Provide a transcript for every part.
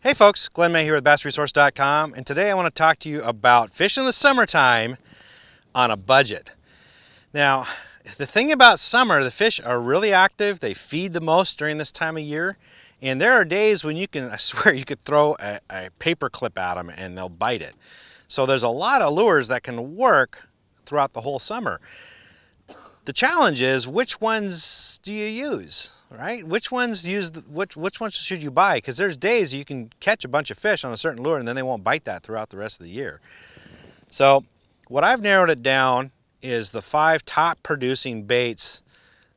Hey folks, Glenn May here with BassResource.com, and today I want to talk to you about fishing in the summertime on a budget. Now, the thing about summer, the fish are really active. They feed the most during this time of year, and there are days when you can, I swear, you could throw a paper clip at them and they'll bite it. So there's a lot of lures that can work throughout the whole summer. The challenge is, which ones do you use? Right? Which ones which ones should you buy? Because there's days you can catch a bunch of fish on a certain lure and then they won't bite that throughout the rest of the year. So what I've narrowed it down is the 5 top producing baits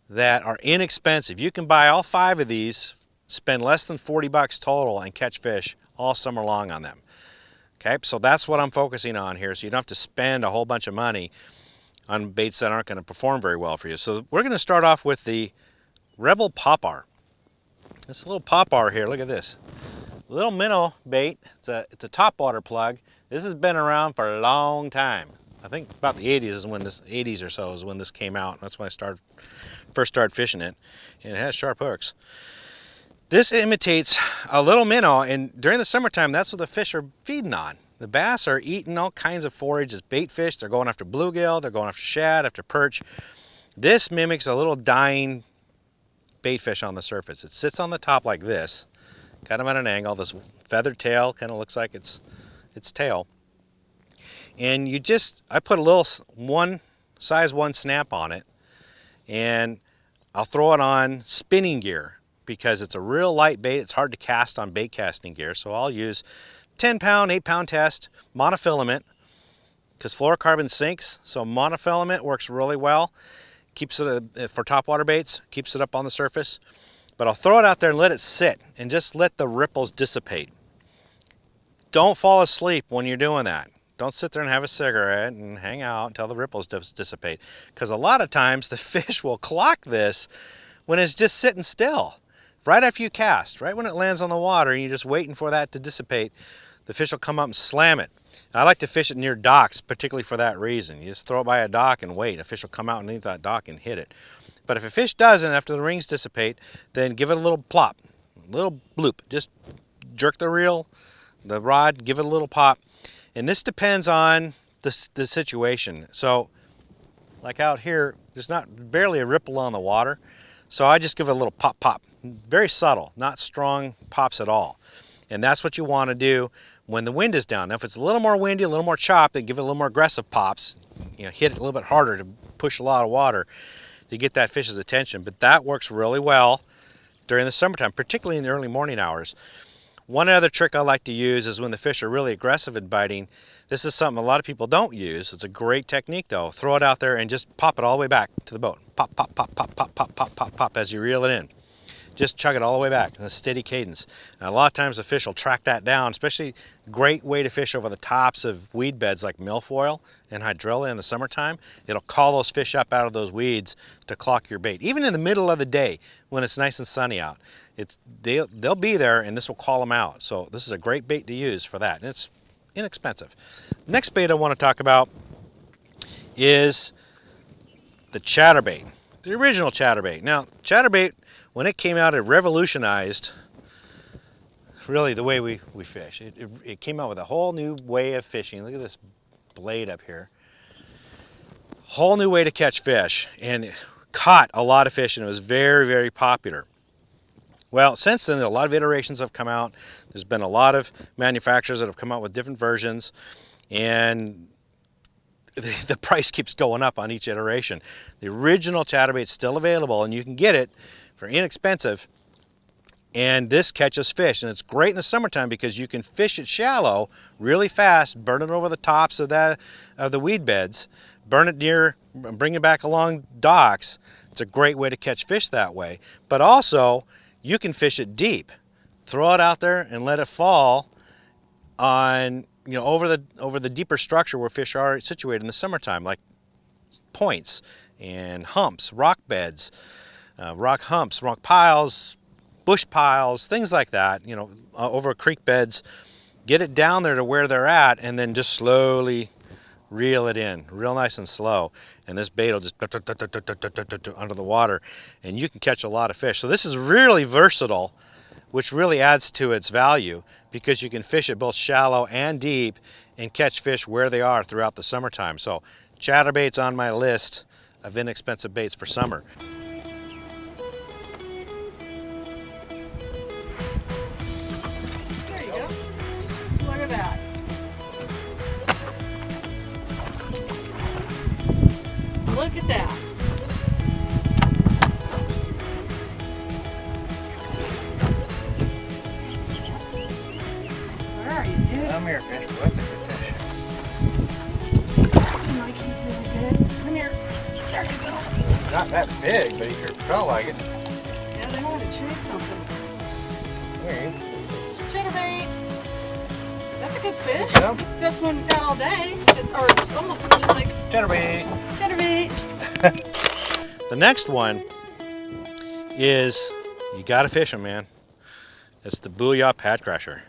that are inexpensive. You can buy all 5 of these, spend less than 40 bucks total, and catch fish all summer long on them. Okay, so that's what I'm focusing on here, so you don't have to spend a whole bunch of money on baits that aren't going to perform very well for you. So we're going to start off with the Rebel Popper. This little popper here, look at this. Little minnow bait. It's a topwater plug. This has been around for a long time. I think about the 80s is when this 80s or so is when this came out. That's when I first started fishing it. And it has sharp hooks. This imitates a little minnow, and during the summertime, that's what the fish are feeding on. The bass are eating all kinds of forage as bait fish. They're going after bluegill, they're going after shad, after perch. This mimics a little dying bait fish on the surface. It sits on the top like this, kind of at an angle. This feathered tail kind of looks like its tail. And I put a little size 1 snap on it, and I'll throw it on spinning gear because it's a real light bait. It's hard to cast on bait casting gear, so I'll use 10-pound, 8-pound test monofilament because fluorocarbon sinks, so monofilament works really well. Keeps it for topwater baits, keeps it up on the surface. But I'll throw it out there and let it sit and just let the ripples dissipate. Don't fall asleep when you're doing that. Don't sit there and have a cigarette and hang out until the ripples dissipate. Because a lot of times the fish will clock this when it's just sitting still. Right after you cast, right when it lands on the water and you're just waiting for that to dissipate, the fish will come up and slam it. I like to fish it near docks, particularly for that reason. You just throw it by a dock and wait. A fish will come out underneath that dock and hit it. But if a fish doesn't, after the rings dissipate, then give it a little plop, a little bloop. Just jerk the rod, give it a little pop. And this depends on the situation. So, like out here, there's barely a ripple on the water. So I just give it a little pop, pop. Very subtle, not strong pops at all. And that's what you want to do when the wind is down. Now, if it's a little more windy, a little more choppy, then give it a little more aggressive pops. Hit it a little bit harder to push a lot of water to get that fish's attention. But that works really well during the summertime, particularly in the early morning hours. One other trick I like to use is when the fish are really aggressive in biting. This is something a lot of people don't use. It's a great technique though. Throw it out there and just pop it all the way back to the boat. Pop, pop, pop, pop, pop, pop, pop, pop, pop as you reel it in. Just chug it all the way back in a steady cadence. And a lot of times the fish will track that down, especially great way to fish over the tops of weed beds like milfoil and hydrilla in the summertime. It'll call those fish up out of those weeds to clock your bait. Even in the middle of the day when it's nice and sunny out, they'll be there and this will call them out. So this is a great bait to use for that, and it's inexpensive. Next bait I want to talk about is the chatterbait, the original chatterbait. Now, chatterbait, when it came out, it revolutionized really the way we fish. It came out with a whole new way of fishing. Look at this blade up here. Whole new way to catch fish, and it caught a lot of fish, and it was very, very popular. Well, since then, a lot of iterations have come out. There's been a lot of manufacturers that have come out with different versions, and the price keeps going up on each iteration. The original chatterbait's still available, and you can get it for inexpensive, and this catches fish. And it's great in the summertime because you can fish it shallow really fast, burn it over the tops of the weed beds, burn it near, bring it back along docks. It's a great way to catch fish that way. But also, you can fish it deep. Throw it out there and let it fall on, over the deeper structure where fish are situated in the summertime, like points and humps, rock beds, rock humps, rock piles, bush piles, things like that, over creek beds. Get it down there to where they're at, and then just slowly reel it in, real nice and slow. And this bait will just under the water, and you can catch a lot of fish. So this is really versatile which really adds to its value because you can fish it both shallow and deep and catch fish where they are throughout the summertime. So chatterbait's on my list of inexpensive baits for summer. There you go. Look at that. Look at that. Where are you, dude? Come here, fish. Well, that's a good fish. Seems like he's really good. Come here. There you go. Not that big, but he sure felt like it. Yeah, they want to chase something. There It's chatterbait. That's a good fish. Yep. It's the best one we've had all day. Or it's almost just like chatterbait. chatterbait. The next one is, you gotta fish them, man. It's the Booyah Pad Crusher.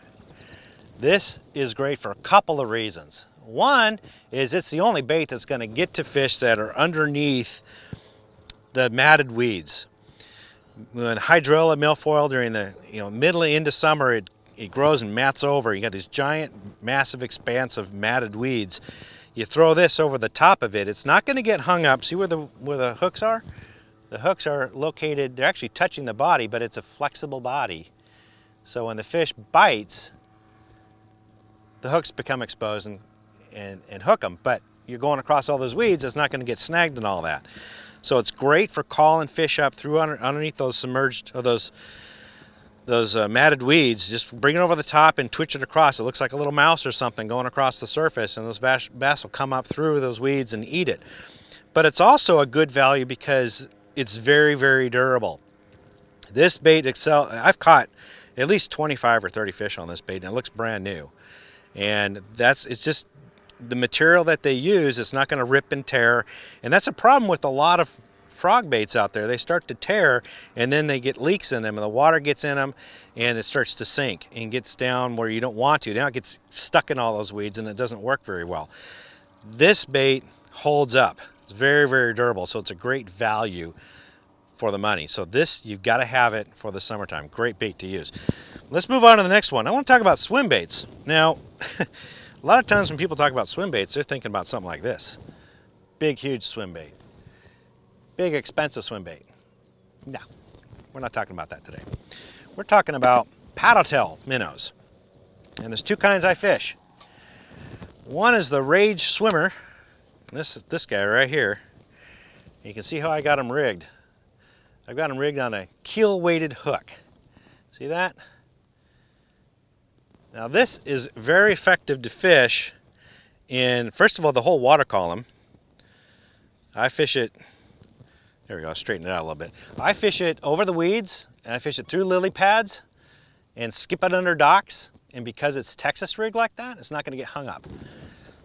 This is great for a couple of reasons. One is it's the only bait that's gonna get to fish that are underneath the matted weeds. When hydrilla milfoil during the middle into summer, it grows and mats over. You got these giant, massive expanse of matted weeds. You throw this over the top of it, it's not going to get hung up. See where the hooks are? The hooks are located, they're actually touching the body, but it's a flexible body. So when the fish bites, the hooks become exposed and hook them. But you're going across all those weeds, it's not going to get snagged and all that. So it's great for calling fish up through underneath those submerged, or those matted weeds. Just bring it over the top and twitch it across. It looks like a little mouse or something going across the surface, and those bass will come up through those weeds and eat it. But it's also a good value because it's very, very durable. This bait I've caught at least 25 or 30 fish on this bait, and it looks brand new. And it's just the material that they use. It's not going to rip and tear, and that's a problem with a lot of frog baits out there. They start to tear, and then they get leaks in them, and the water gets in them, and it starts to sink and gets down where you don't want to. Now it gets stuck in all those weeds, and it doesn't work very well. This bait holds up. It's very, very durable, so it's a great value for the money. So this, you've got to have it for the summertime. Great bait to use. Let's move on to the next one. I want to talk about swim baits. Now, a lot of times when people talk about swim baits, they're thinking about something like this. Big, huge swim bait. Big, expensive swim bait. No, we're not talking about that today. We're talking about paddle-tail minnows. And there's two kinds I fish. One is the Rage Swimmer. This is this guy right here. You can see how I got him rigged. I've got him rigged on a keel-weighted hook. See that? Now this is very effective to fish in, first of all, the whole water column. I fish it, there we go, straighten it out a little bit. I fish it over the weeds, and I fish it through lily pads and skip it under docks. And because it's Texas rigged like that, it's not going to get hung up.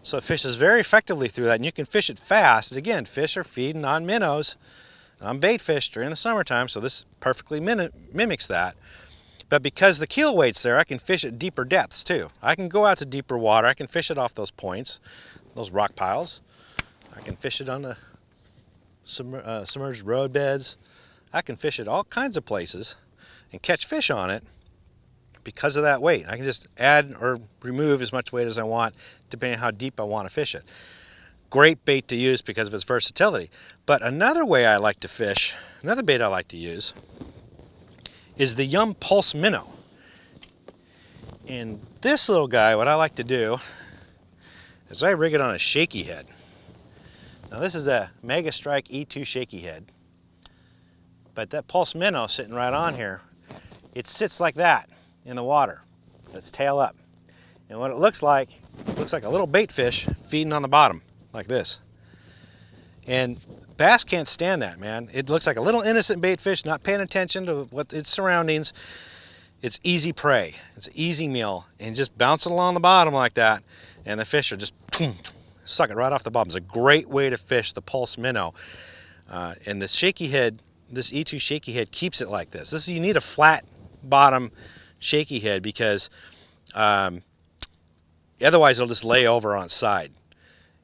So it fishes very effectively through that, and you can fish it fast. And again, fish are feeding on minnows, on bait fish during the summertime, so this perfectly mimics that. But because the keel weight's there, I can fish at deeper depths too. I can go out to deeper water. I can fish it off those points, those rock piles. I can fish it on the submerged road beds. I can fish it all kinds of places and catch fish on it because of that weight. I can just add or remove as much weight as I want depending on how deep I want to fish it. Great bait to use because of its versatility. But another way I like to fish, another bait I like to use, is the Yum Pulse Minnow. And this little guy, what I like to do is I rig it on a shaky head. Now this is a Mega Strike E2 shaky head, but that Pulse Minnow sitting right on here, it sits like that in the water, its tail up. And what it looks like a little bait fish feeding on the bottom, like this. And bass can't stand that, man. It looks like a little innocent bait fish, not paying attention to what its surroundings. It's easy prey. It's an easy meal, and just bouncing along the bottom like that, and the fish are just suck it right off the bottom. It's a great way to fish the Pulse Minnow. And the shaky head, this E2 shaky head keeps it like this. You need a flat bottom shaky head because otherwise it'll just lay over on its side.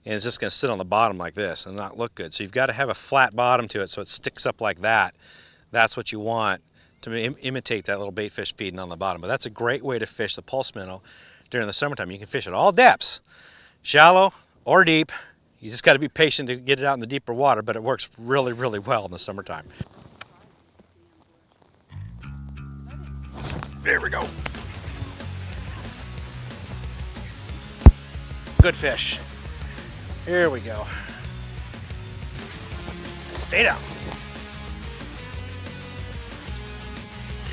And it's just going to sit on the bottom like this and not look good. So you've got to have a flat bottom to it so it sticks up like that. That's what you want to imitate that little bait fish feeding on the bottom. But that's a great way to fish the pulse minnow during the summertime. You can fish at all depths, shallow or deep. You just got to be patient to get it out in the deeper water, but it works really, really well in the summertime. There we go. Good fish. Here we go. Stay down.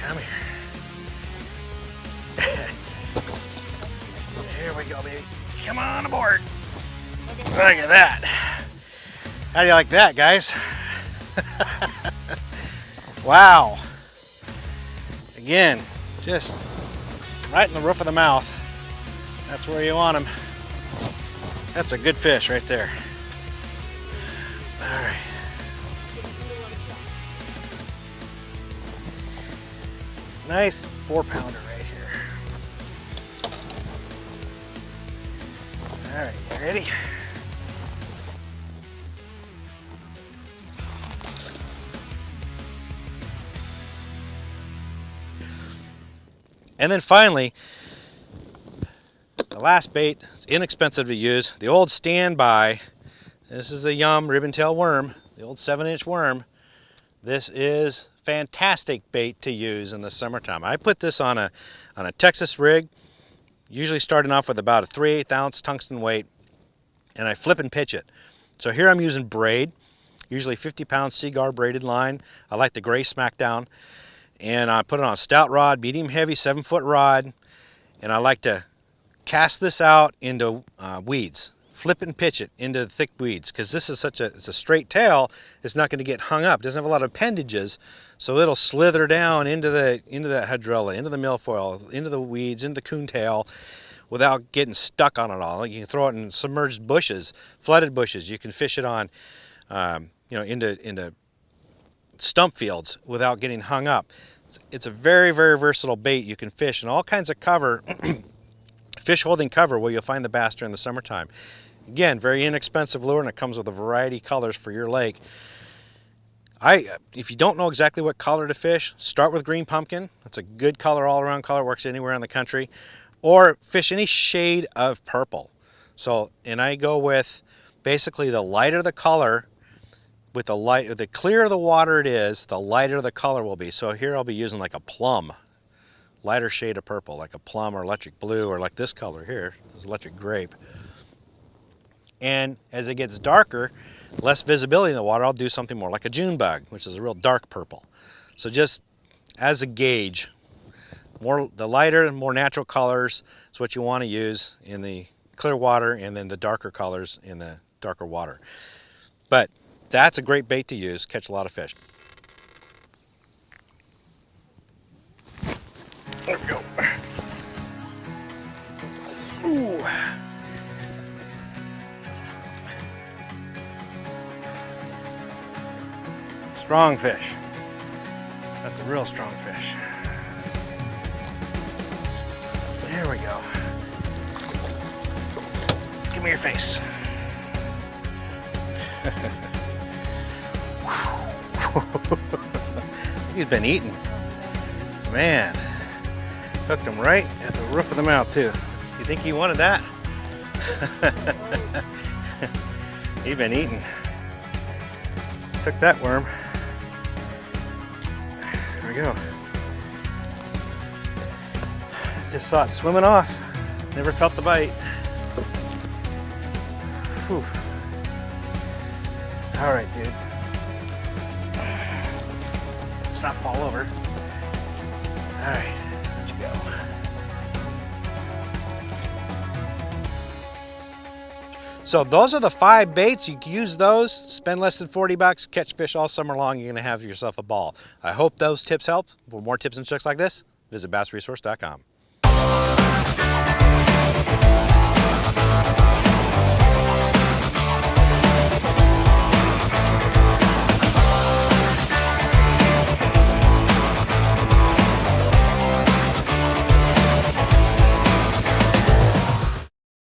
Come here. There we go, baby. Come on aboard. Look at that. How do you like that, guys? Wow. Again, just right in the roof of the mouth. That's where you want them. That's a good fish right there. All right. Nice 4-pounder right here. All right, you ready? And then finally, the last bait is inexpensive to use. The old standby. This is a Yum ribbon tail worm, the old 7-inch worm. This is fantastic bait to use in the summertime. I put this on a Texas rig, usually starting off with about a 3/8 ounce tungsten weight, and I flip and pitch it. So here I'm using braid, usually 50-pound Seaguar braided line. I like the gray smackdown. And I put it on a stout rod, medium heavy, 7-foot rod, and I like to cast this out into weeds. Flip and pitch it into thick weeds, because this is it's a straight tail. It's not going to get hung up. It doesn't have a lot of appendages, so it'll slither down into that hydrilla, into the milfoil, into the weeds, into the coontail, without getting stuck on it all. You can throw it in submerged bushes, flooded bushes. You can fish it on, into stump fields without getting hung up. It's a very, very versatile bait. You can fish in all kinds of cover, fish holding cover, where you'll find the bass during the summertime. Again, very inexpensive lure, and it comes with a variety of colors for your lake. If you don't know exactly what color to fish, start with green pumpkin. That's a good color, all around color, works anywhere in the country. Or fish any shade of purple. And I go with basically the lighter the color, with the clearer the water it is, the lighter the color will be. So here I'll be using like a plum, lighter shade of purple, like a plum or electric blue, or like this color here, this electric grape. And as it gets darker, less visibility in the water, I'll do something more like a June bug, which is a real dark purple. So just as a gauge, the lighter and more natural colors is what you want to use in the clear water, and then the darker colors in the darker water. But that's a great bait to use, catch a lot of fish. There we go. Ooh. Strong fish. That's a real strong fish. There we go. Give me your face. He's been eating. Man, hooked him right at the roof of the mouth too. You think he wanted that? He's been eating. Took that worm. There we go. Just saw it swimming off. Never felt the bite. Whew. All right, dude. Let's not fall over. All right, let you go. So those are the 5 baits. You can use those, spend less than $40, catch fish all summer long. You're gonna have yourself a ball. I hope those tips help. For more tips and tricks like this, visit BassResource.com.